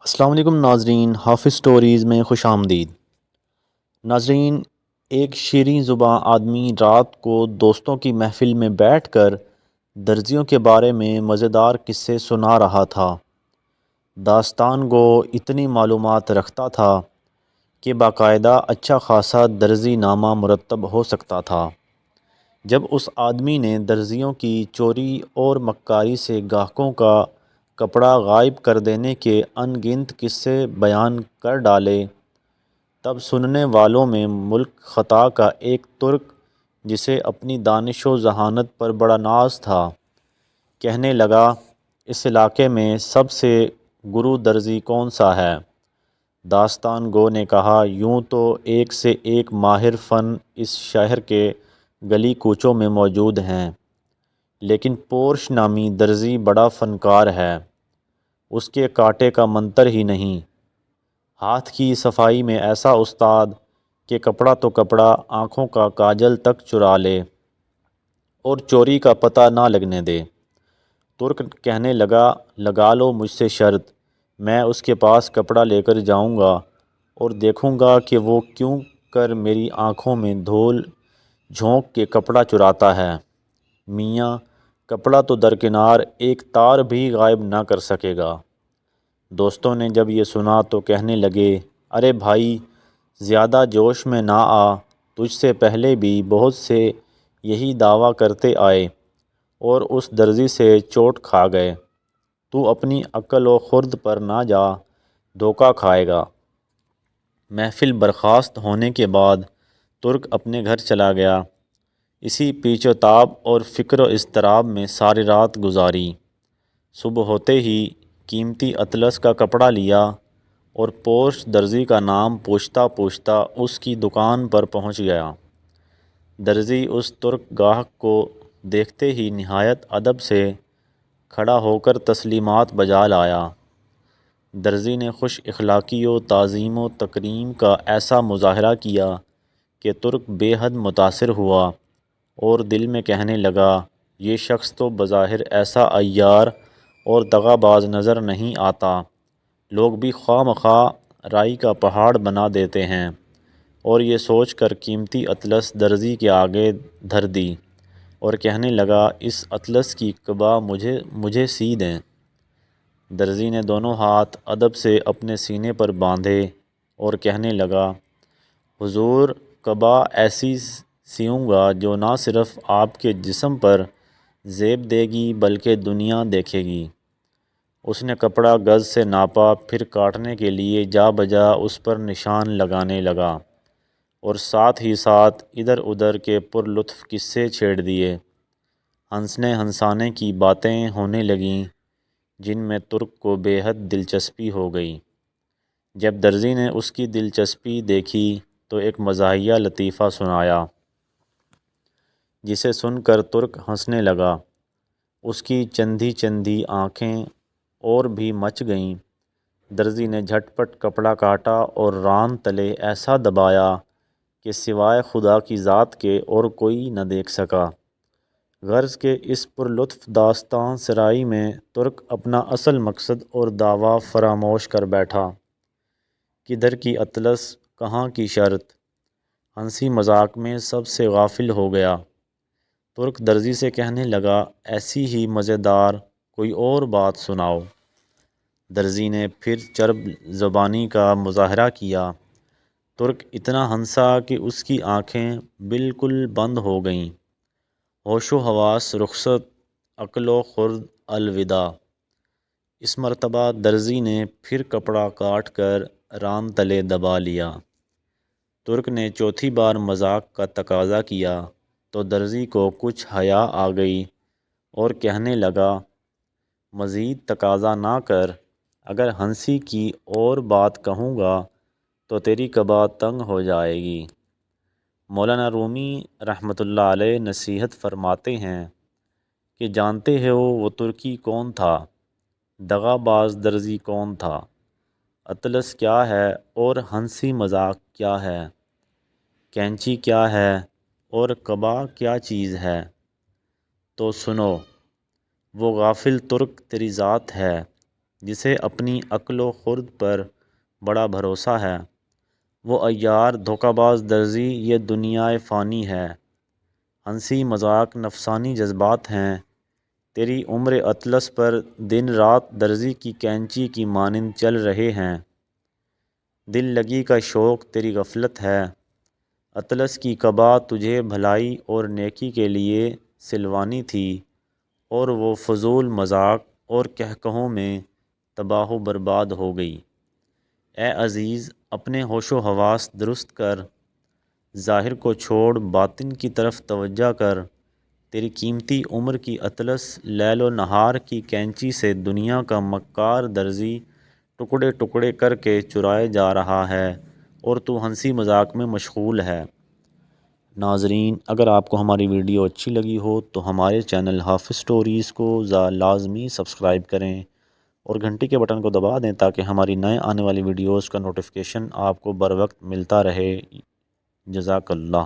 السلام علیکم ناظرین، حافظ سٹوریز میں خوش آمدید۔ ناظرین، ایک شیریں زباں آدمی رات کو دوستوں کی محفل میں بیٹھ کر درزیوں کے بارے میں مزیدار قصے سنا رہا تھا۔ داستان گو اتنی معلومات رکھتا تھا کہ باقاعدہ اچھا خاصا درزی نامہ مرتب ہو سکتا تھا۔ جب اس آدمی نے درزیوں کی چوری اور مکاری سے گاہکوں کا کپڑا غائب کر دینے کے ان گنت قصے بیان کر ڈالے، تب سننے والوں میں ملک خطا کا ایک ترک، جسے اپنی دانش و ذہانت پر بڑا ناز تھا، کہنے لگا، اس علاقے میں سب سے گرو درزی کون سا ہے؟ داستان گو نے کہا، یوں تو ایک سے ایک ماہر فن اس شہر کے گلی کوچوں میں موجود ہیں، لیکن پورش نامی درزی بڑا فنکار ہے۔ اس کے کاٹے کا منتر ہی نہیں، ہاتھ کی صفائی میں ایسا استاد کہ کپڑا تو کپڑا، آنکھوں کا کاجل تک چرا لے اور چوری کا پتہ نہ لگنے دے۔ ترک کہنے لگا، لگا لو مجھ سے شرط، میں اس کے پاس کپڑا لے کر جاؤں گا اور دیکھوں گا کہ وہ کیوں کر میری آنکھوں میں دھول جھونک کے کپڑا چراتا ہے۔ میاں، کپڑا تو درکنار ایک تار بھی غائب نہ کر سکے گا۔ دوستوں نے جب یہ سنا تو کہنے لگے، ارے بھائی، زیادہ جوش میں نہ آ، تجھ سے پہلے بھی بہت سے یہی دعویٰ کرتے آئے اور اس درزی سے چوٹ کھا گئے۔ تو اپنی عقل و خرد پر نہ جا، دھوکہ کھائے گا۔ محفل برخاست ہونے کے بعد ترک اپنے گھر چلا گیا۔ اسی پیچ و تاب اور فکر و اضطراب میں ساری رات گزاری۔ صبح ہوتے ہی قیمتی اطلس کا کپڑا لیا اور پورش درزی کا نام پوچھتا پوچھتا اس کی دکان پر پہنچ گیا۔ درزی اس ترک گاہک کو دیکھتے ہی نہایت ادب سے کھڑا ہو کر تسلیمات بجا لایا۔ درزی نے خوش اخلاقی و تعظیم و تکریم کا ایسا مظاہرہ کیا کہ ترک بے حد متاثر ہوا اور دل میں کہنے لگا، یہ شخص تو بظاہر ایسا عیار اور دغا باز نظر نہیں آتا، لوگ بھی خواہ مخواہ رائی کا پہاڑ بنا دیتے ہیں، اور یہ سوچ کر قیمتی اطلس درزی کے آگے دھر دی اور کہنے لگا، اس اطلس کی قبا مجھے سی دیں۔ درزی نے دونوں ہاتھ ادب سے اپنے سینے پر باندھے اور کہنے لگا، حضور، قبا ایسی سیوں گا جو نہ صرف آپ کے جسم پر زیب دے گی بلکہ دنیا دیکھے گی۔ اس نے کپڑا گز سے ناپا، پھر کاٹنے کے لیے جا بجا اس پر نشان لگانے لگا اور ساتھ ہی ساتھ ادھر ادھر کے پر لطف قصے چھیڑ دیے۔ ہنسنے ہنسانے کی باتیں ہونے لگیں جن میں ترک کو بے حد دلچسپی ہو گئی۔ جب درزی نے اس کی دلچسپی دیکھی تو ایک مزاحیہ لطیفہ سنایا، جسے سن کر ترک ہنسنے لگا۔ اس کی چندھی چندھی آنکھیں اور بھی مچ گئیں۔ درزی نے جھٹ پٹ کپڑا کاٹا اور ران تلے ایسا دبایا کہ سوائے خدا کی ذات کے اور کوئی نہ دیکھ سکا۔ غرض کہ اس پر لطف داستان سرائی میں ترک اپنا اصل مقصد اور دعویٰ فراموش کر بیٹھا۔ کدھر کی اطلس، کہاں کی شرط، ہنسی مذاق میں سب سے غافل ہو گیا۔ ترک درزی سے کہنے لگا، ایسی ہی مزیدار کوئی اور بات سناؤ۔ درزی نے پھر چرب زبانی کا مظاہرہ کیا۔ ترک اتنا ہنسا کہ اس کی آنکھیں بالکل بند ہو گئیں۔ ہوش و حواس رخصت، عقل و خرد الوداع۔ اس مرتبہ درزی نے پھر کپڑا کاٹ کر ران تلے دبا لیا۔ ترک نے چوتھی بار مذاق کا تقاضا کیا تو درزی کو کچھ حیا آ گئی اور کہنے لگا، مزید تقاضا نہ کر، اگر ہنسی کی اور بات کہوں گا تو تیری قبا تنگ ہو جائے گی۔ مولانا رومی رحمۃ اللہ علیہ نصیحت فرماتے ہیں کہ جانتے ہو وہ ترکی کون تھا، دغا باز درزی کون تھا، اطلس کیا ہے اور ہنسی مذاق کیا ہے، کینچی کیا ہے اور قبا کیا چیز ہے؟ تو سنو، وہ غافل ترک تیری ذات ہے جسے اپنی عقل و خرد پر بڑا بھروسہ ہے۔ وہ عیار دھوکہ باز درزی یہ دنیائے فانی ہے، ہنسی مذاق نفسانی جذبات ہیں، تیری عمر اطلس پر دن رات درزی کی کینچی کی مانند چل رہے ہیں، دل لگی کا شوق تیری غفلت ہے، اطلس کی قبا تجھے بھلائی اور نیکی کے لیے سلوانی تھی، اور وہ فضول مذاق اور کہکہوں میں تباہ و برباد ہو گئی۔ اے عزیز، اپنے ہوش و حواس درست کر، ظاہر کو چھوڑ باطن کی طرف توجہ کر، تیری قیمتی عمر کی اطلس لیل و نہار کی کینچی سے دنیا کا مکار درزی ٹکڑے ٹکڑے کر کے چرائے جا رہا ہے اور تو ہنسی مذاق میں مشغول ہے۔ ناظرین، اگر آپ کو ہماری ویڈیو اچھی لگی ہو تو ہمارے چینل حافظ سٹوریز کو لازمی سبسکرائب کریں اور گھنٹی کے بٹن کو دبا دیں تاکہ ہماری نئے آنے والی ویڈیوز کا نوٹیفیکیشن آپ کو بر وقت ملتا رہے۔ جزاک اللہ۔